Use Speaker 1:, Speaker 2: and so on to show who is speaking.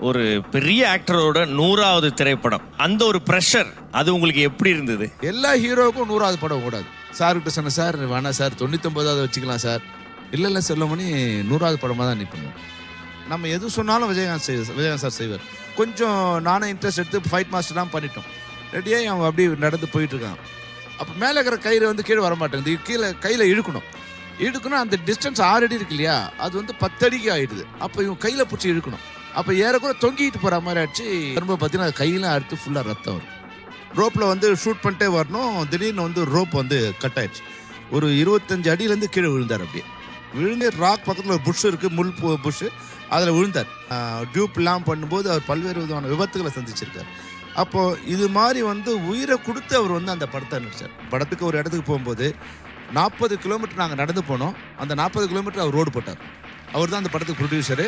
Speaker 1: ஒரு பெரிய ஆக்டரோட 100வது திரைப்படம், அந்த ஒரு ப்ரெஷர் அது உங்களுக்கு எப்படி இருந்தது?
Speaker 2: எல்லா ஹீரோவுக்கும் 100வது படம் கூடாது. சார்கிட்ட சொன்னேன், சார் வேணாம் சார் 99வது வச்சுக்கலாம் சார். இல்லை செல்லமணி 100வது படமாக தான் நிற்போம். நம்ம எது சொன்னாலும் விஜயகாந்த் சார் செய்வார். கொஞ்சம் நானே இன்ட்ரெஸ்ட் எடுத்து ஃபைட் மாஸ்டர்லாம் பண்ணிட்டோம். ரெடியாகி அவங்க அப்படி நடந்து போயிட்டுருக்காங்க. அப்போ மேலே இருக்கிற கயிறு வந்து கீழே வர மாட்டேங்குது. கீழே கையில் இழுக்கணும். அந்த டிஸ்டன்ஸ் 6 அடி இருக்கு இல்லையா, அது வந்து 10 அடிக்கு ஆகிடுது. அப்போ இவங்க கையில் பிடிச்சி இழுக்கணும். அப்போ ஏறக்கூட தொங்கிட்டு போகிற மாதிரி ஆச்சு. திரும்ப பார்த்தீங்கன்னா கையெல்லாம் அறுத்து ஃபுல்லாக ரத்தம் வரும். ரோப்பில் வந்து ஷூட் பண்ணிட்டே வரணும். திடீர்னு வந்து ரோப் வந்து கட் ஆயிடுச்சு. ஒரு 25 அடியிலேருந்து கீழே விழுந்தார். அப்படியே விழுந்து ராக் பக்கத்தில் ஒரு புஷ் இருக்குது, முள் புஷ், அதில் விழுந்தார். டியூப்லாம் பண்ணும்போது அவர் பல்வேறு விதமான விபத்துகளை சந்திச்சிருக்கார். அப்போது இது மாதிரி வந்து உயிரை கொடுத்து அவர் வந்து அந்த படத்தை நடிச்சார். படத்துக்கு ஒரு இடத்துக்கு போகும்போது 40 கிலோமீட்டர் நாங்கள் நடந்து போனோம். அந்த 40 கிலோமீட்டர் அவர் ரோடு போட்டார். அவர் தான் அந்த படத்துக்கு ப்ரொடியூசரு.